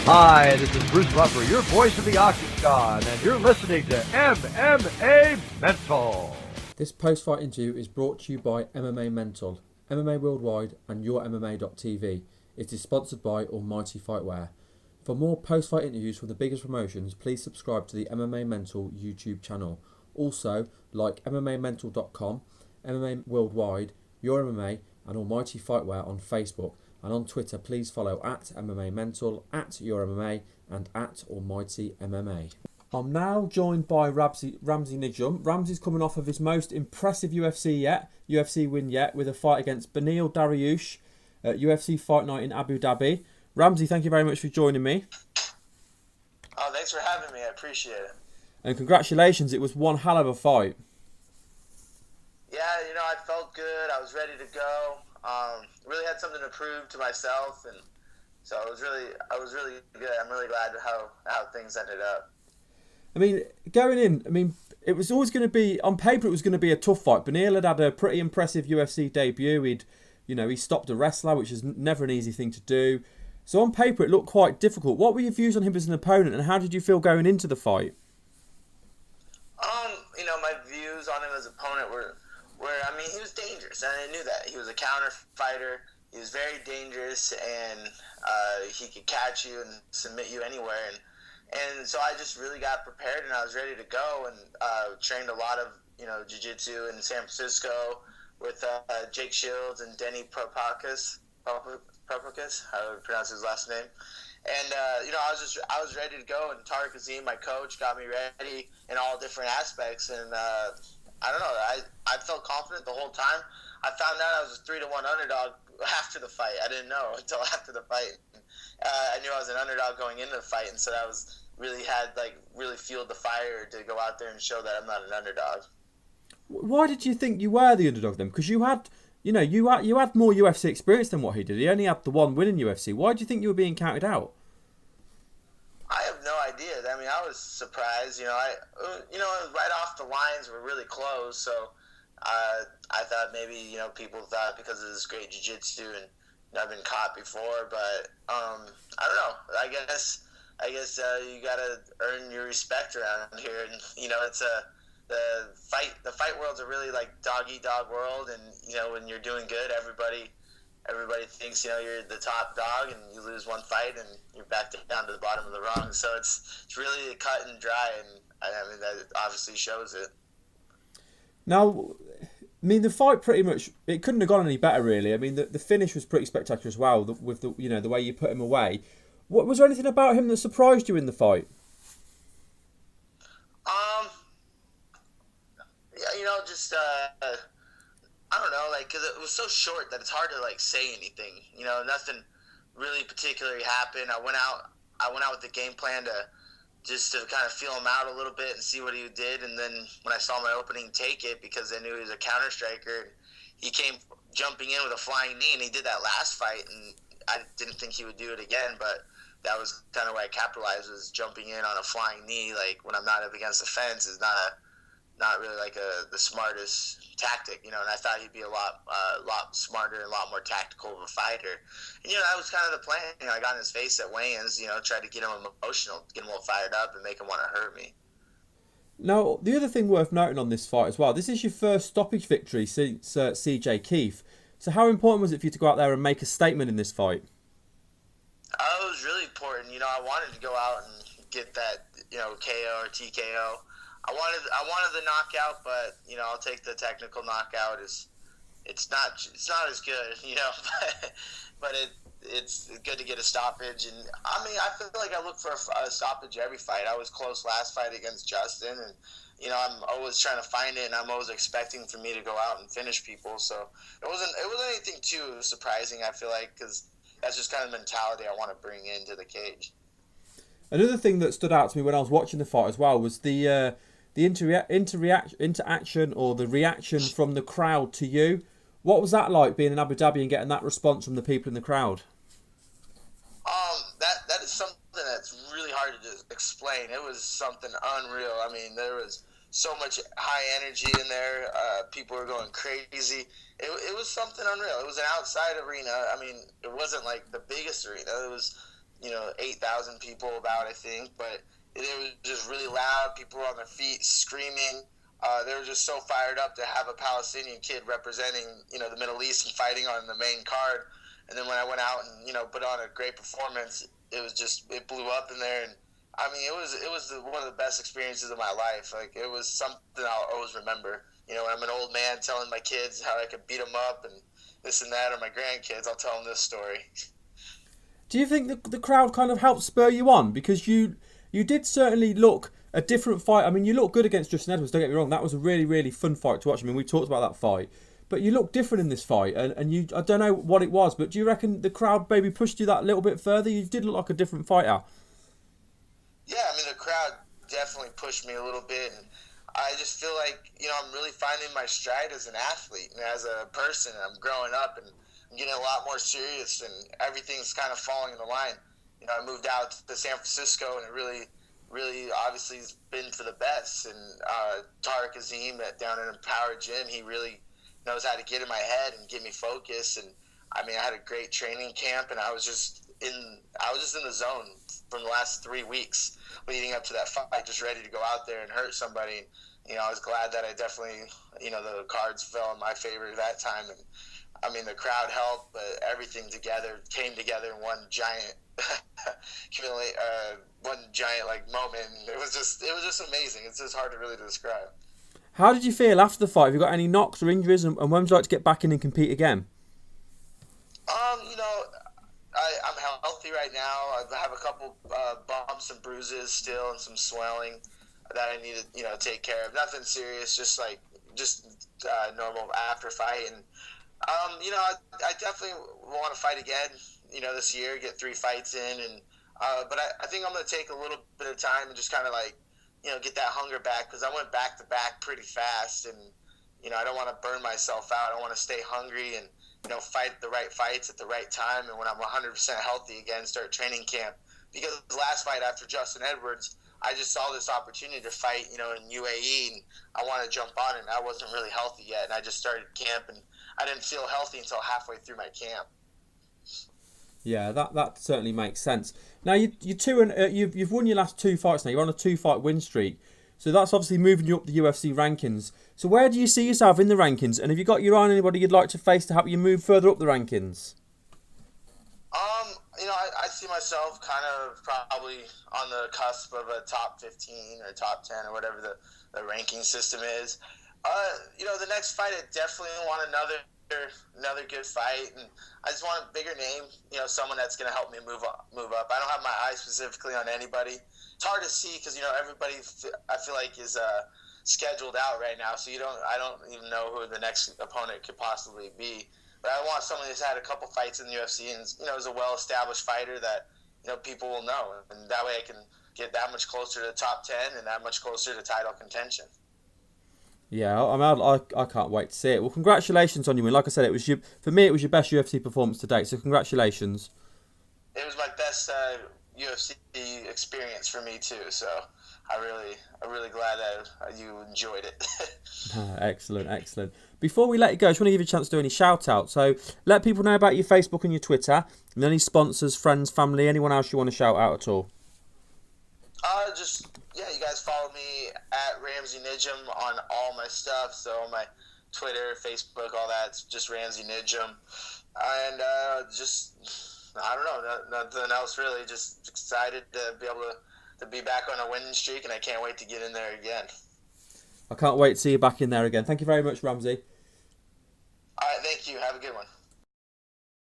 Hi, this is Bruce Buffer, your voice of the Octagon, and you're listening to MMA Mental. This post-fight interview is brought to you by MMA Mental, MMA Worldwide, and YourMMA.tv. It is sponsored by Almighty Fightwear. For more post-fight interviews from the biggest promotions, please subscribe to the MMA Mental YouTube channel. Also, like MMAmental.com, MMA Worldwide, Your MMA, and Almighty Fightwear on Facebook. And on Twitter, please follow at MMA Mental, at Your MMA, and at Almighty MMA. I'm now joined by Ramsey Nijem. Ramsey's coming off of his most impressive UFC win yet, with a fight against Beneil Dariush at UFC Fight Night in Abu Dhabi. Ramsey, thank you very much for joining me. Oh, thanks for having me. I appreciate it. And congratulations, it was one hell of a fight. Yeah, I felt good. I was ready to go. Really had something to prove to myself, and so I was really good. I'm really glad how things ended up. I mean, going in, it was always going to be, on paper, it was going to be a tough fight. Beneil had a pretty impressive UFC debut. He stopped a wrestler, which is never an easy thing to do. So on paper, it looked quite difficult. What were your views on him as an opponent, and how did you feel going into the fight? My views on him as an opponent were he was dangerous, and I knew that. He was a counter fighter. He was very dangerous, and he could catch you and submit you anywhere. And so I just really got prepared, and I was ready to go, and trained a lot of jiu-jitsu in San Francisco with Jake Shields and Denny Propakis, however you pronounce his last name. And I was ready to go, and Tariq Azim, my coach, got me ready in all different aspects. And I don't know, I felt confident the whole time. I found out I was a 3-1 underdog after the fight. I didn't know until after the fight. I knew I was an underdog going into the fight, and so that was really fueled the fire to go out there and show that I'm not an underdog. Why did you think you were the underdog then? Because you had more UFC experience than what he did. He only had the one win in UFC. Why do you think you were being counted out? I have no idea. I was surprised. Right off the lines were really close. So I thought maybe people thought because of this great jiu-jitsu and I've been caught before, but I don't know. I guess you gotta earn your respect around here, and it's the fight world's a really dog eat dog world, and when you're doing good, everybody thinks you're the top dog, and you lose one fight and you're back down to the bottom of the rung. So it's really cut and dry, and that obviously shows it. Now, the fight pretty much, it couldn't have gone any better really. The finish was pretty spectacular as well, with the way you put him away. Was there anything about him that surprised you in the fight? I don't know, because it was so short that it's hard to say anything. Nothing really particularly happened. I went out with the game plan to kind of feel him out a little bit and see what he did. And then when I saw my opening take it, because I knew he was a counter striker, he came jumping in with a flying knee, and he did that last fight, and I didn't think he would do it again, but that was kind of where I capitalized, was jumping in on a flying knee, when I'm not up against the fence, is not really the smartest tactic, and I thought he'd be a lot smarter and a lot more tactical of a fighter. And that was kind of the plan. I got in his face at weigh-ins, tried to get him emotional, get him all fired up and make him want to hurt me. Now, the other thing worth noting on this fight as well, this is your first stoppage victory since CJ Keith. So how important was it for you to go out there and make a statement in this fight? It was really important. I wanted to go out and get that, KO or TKO. I wanted the knockout, but I'll take the technical knockout. It's not as good, but it's good to get a stoppage. And I feel like I look for a stoppage every fight. I was close last fight against Justin, and I'm always trying to find it, and I'm always expecting for me to go out and finish people. So it wasn't anything too surprising, I feel like, because that's just kind of the mentality I want to bring into the cage. Another thing that stood out to me when I was watching the fight as well was the interaction or the reaction from the crowd to you. What was that like, being in Abu Dhabi and getting that response from the people in the crowd? That is something that's really hard to explain. It was something unreal. There was so much high energy in there. People were going crazy. It was something unreal. It was an outside arena. It wasn't the biggest arena. It was 8,000 people about, I think, but it was just really loud. People were on their feet screaming. They were just so fired up to have a Palestinian kid representing, the Middle East and fighting on the main card. And then when I went out and, put on a great performance, it blew up in there. And I mean, it was one of the best experiences of my life. Like, it was something I'll always remember. When I'm an old man telling my kids how I could beat them up and this and that, or my grandkids, I'll tell them this story. Do you think the crowd kind of helped spur you on? Because you did certainly look a different fight. I mean, you looked good against Justin Edwards, don't get me wrong. That was a really, really fun fight to watch. I mean, we talked about that fight. But you looked different in this fight. And I don't know what it was, but do you reckon the crowd maybe pushed you that little bit further? You did look like a different fighter. Yeah, I mean, the crowd definitely pushed me a little bit. And I just feel like, I'm really finding my stride as an athlete and as a person. I'm growing up and I'm getting a lot more serious, and everything's kind of falling into line. I moved out to San Francisco, and it really, really obviously has been for the best. And Tariq Azim down in Empower Gym, he really knows how to get in my head and get me focused. And I mean, I had a great training camp, and I was just in the zone from the last 3 weeks leading up to that fight, just ready to go out there and hurt somebody. I was glad that I definitely, the cards fell in my favor that time. And I mean, the crowd helped, but everything came together in one giant, moment. And it was just amazing. It's just hard to really describe. How did you feel after the fight? Have you got any knocks or injuries, and when would you like to get back in and compete again? I'm healthy right now. I have a couple bumps and bruises still, and some swelling that I need to take care of. Nothing serious, just normal after fight. And I definitely want to fight again. This year, get 3 fights in, and but I think I'm going to take a little bit of time and just kind of get that hunger back, because I went back to back pretty fast, and I don't want to burn myself out. I want to stay hungry and fight the right fights at the right time, and when I'm 100% healthy again, start training camp. Because the last fight after Justin Edwards, I just saw this opportunity to fight, in UAE, and I wanted to jump on it, and I wasn't really healthy yet, and I just started camp, and I didn't feel healthy until halfway through my camp. Yeah, that certainly makes sense. Now you've won your last 2 fights now. You're on a 2-fight win streak, so that's obviously moving you up the UFC rankings. So where do you see yourself in the rankings? And have you got your eye on anybody you'd like to face to help you move further up the rankings? I see myself kind of probably on the cusp of a top 15 or top 10 or whatever the ranking system is. The next fight, I definitely want another good fight, and I just want a bigger name, someone that's going to help me move up. I don't have my eye specifically on anybody. It's hard to see because, everybody I feel like is scheduled out right now, so I don't even know who the next opponent could possibly be. But I want someone who's had a couple fights in the UFC and, is a well-established fighter that, people will know. And that way I can get that much closer to the top 10 and that much closer to title contention. Yeah, I can't wait to see it. Well, congratulations on your win. Like I said, it was your best UFC performance to date, so congratulations. It was my best UFC experience for me too, so I'm really glad that you enjoyed it. Excellent. Before we let you go, I just want to give you a chance to do any shout-outs. So let people know about your Facebook and your Twitter, and any sponsors, friends, family, anyone else you want to shout out at all. You guys follow me at Ramsey Nijem on all my stuff. So on my Twitter, Facebook, all that, it's just Ramsey Nijem. And I don't know, nothing else really. Just excited to be able to be back on a winning streak, and I can't wait to get in there again. I can't wait to see you back in there again. Thank you very much, Ramsey. All right, thank you. Have a good one.